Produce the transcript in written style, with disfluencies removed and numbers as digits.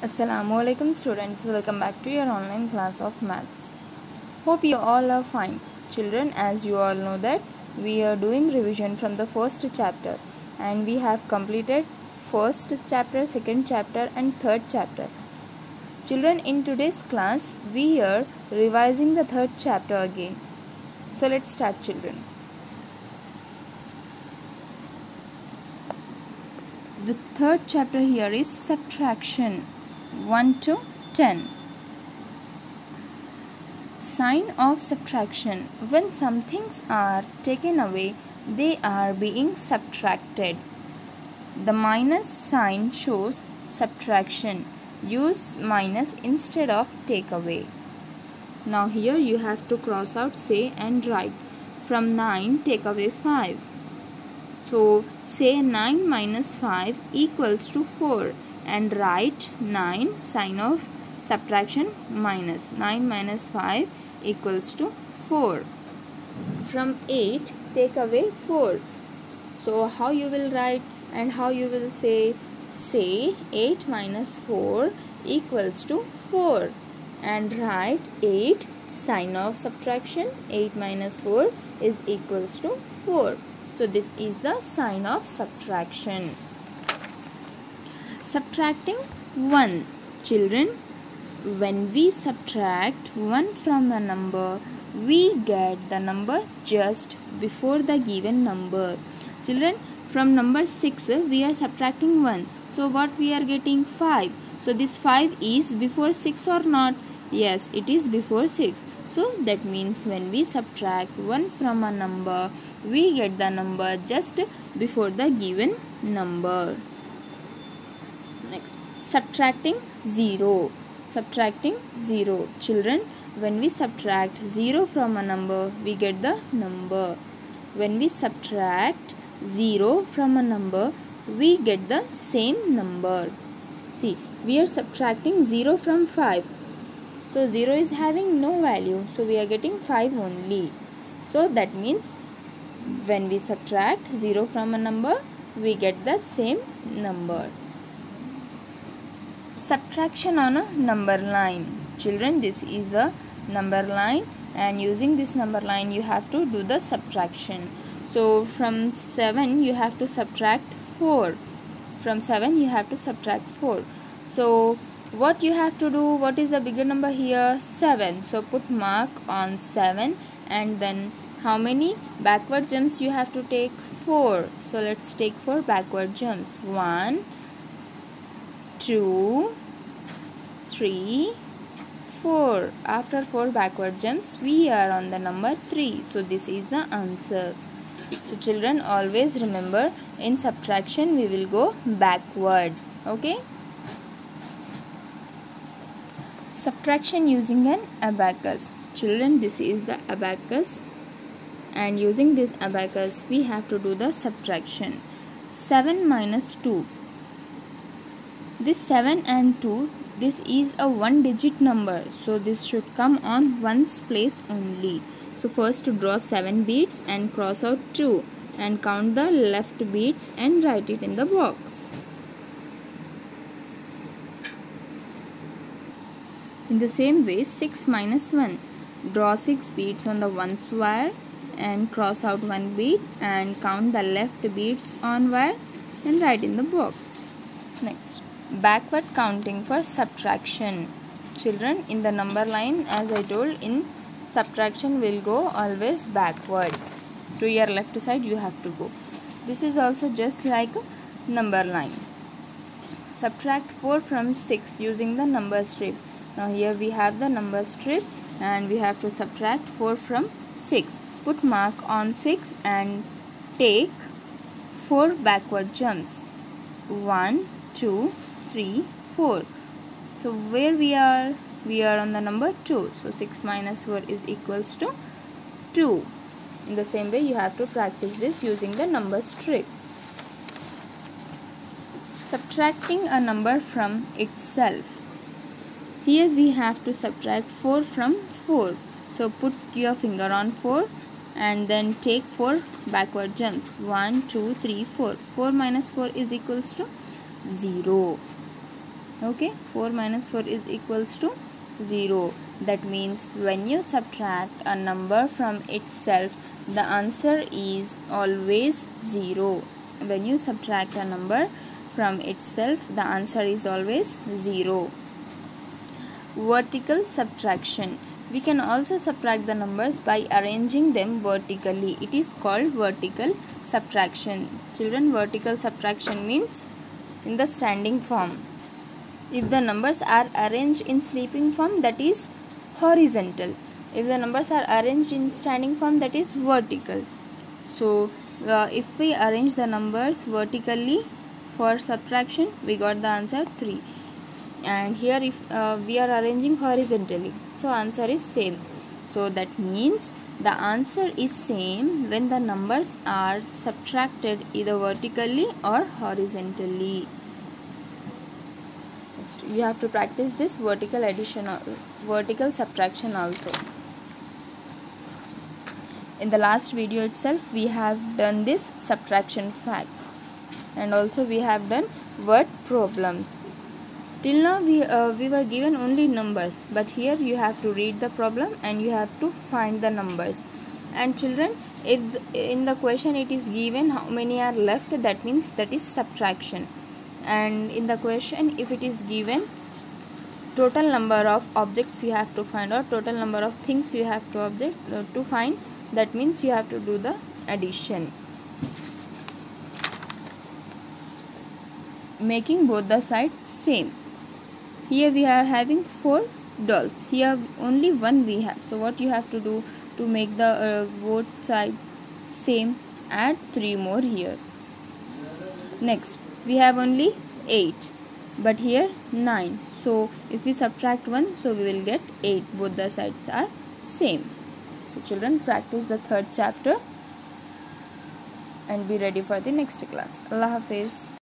Assalamualaikum students, welcome back to your online class of maths. Hope you all are fine. Children, as you all know that we are doing revision from the first chapter and we have completed first chapter, second chapter and third chapter. Children, in today's class we are revising the third chapter again. So let's start, children. The third chapter here is subtraction 1 to 10. Sign of subtraction. When some things are taken away, they are being subtracted. The minus sign shows subtraction. Use minus instead of take away. Now here you have to cross out say and write. From 9 take away 5. So say 9 minus 5 equals to 4 and write 9 sign of subtraction minus. 9 minus 5 equals to 4. From 8 take away 4. So how you will write and how you will say? Say 8 minus 4 equals to 4 and write 8 sign of subtraction. 8 minus 4 is equals to 4. So this is the sign of subtraction. Subtracting 1. Children, when we subtract 1 from a number, we get the number just before the given number. Children, from number 6 we are subtracting 1. So what we are getting? 5. So this 5 is before 6 or not? Yes, it is before 6. So that means when we subtract 1 from a number, we get the number just before the given number. Next, subtracting 0. Subtracting 0. Children, when we subtract 0 from a number, we get the number. When we subtract 0 from a number, we get the same number. See, we are subtracting 0 from 5. So 0 is having no value. So we are getting 5 only. So that means when we subtract 0 from a number, we get the same number. Subtraction on a number line. Children, this is a number line and using this number line you have to do the subtraction. So from 7 you have to subtract 4. From 7 you have to subtract 4. So what you have to do? What is the bigger number here? 7. So put mark on 7 and then how many backward jumps you have to take? 4. So let's take 4 backward jumps. 1, 2, 3, 4. After 4 backward jumps, we are on the number 3. So this is the answer. So children, always remember in subtraction we will go backward. Okay. Subtraction using an abacus. Children, this is the abacus and using this abacus we have to do the subtraction. 7 minus 2. This 7 and 2, this is a one digit number. So this should come on ones place only. So first draw 7 beads and cross out 2 and count the left beads and write it in the box. In the same way, 6 minus 1. Draw 6 beads on the ones wire and cross out 1 bead and count the left beads on wire and write in the box. Next, backward counting for subtraction. Children, in the number line, as I told, in subtraction will go always backward. To your left side you have to go. This is also just like a number line. Subtract 4 from 6 using the number strip. Now here we have the number strip and we have to subtract 4 from 6. Put mark on 6 and take 4 backward jumps. 1, 2, 3, 4. So where we are? We are on the number 2. So 6 minus 4 is equals to 2. In the same way you have to practice this using the number strip. Subtracting a number from itself. Here we have to subtract 4 from 4. So put your finger on 4 and then take 4 backward jumps. 1, 2, 3, 4. 4 minus 4 is equals to 0. Okay, 4 minus 4 is equals to 0. That means when you subtract a number from itself, the answer is always 0. When you subtract a number from itself, the answer is always 0. Vertical subtraction. We can also subtract the numbers by arranging them vertically. It is called vertical subtraction. Children, vertical subtraction means in the standing form. If the numbers are arranged in sleeping form, that is horizontal. If the numbers are arranged in standing form, that is vertical. So, if we arrange the numbers vertically for subtraction, we got the answer 3. And here if we are arranging horizontally, so answer is same. So that means the answer is same when the numbers are subtracted either vertically or horizontally. Next, you have to practice this vertical addition or vertical subtraction also. In the last video itself, we have done this subtraction facts, and also we have done word problems. Till now we were given only numbers, but here you have to read the problem and you have to find the numbers. And children, if in the question it is given how many are left, that means that is subtraction. And in the question if it is given total number of objects you have to find, or total number of things you have to find, that means you have to do the addition. Making both the sides same. Here we are having 4 dolls. Here only one we have. So what you have to do to make the both sides same? Add 3 more here. Next, we have only 8, but here 9. So if we subtract 1, so we will get 8. Both the sides are same. So children, practice the 3rd chapter and be ready for the next class. Allah Hafiz.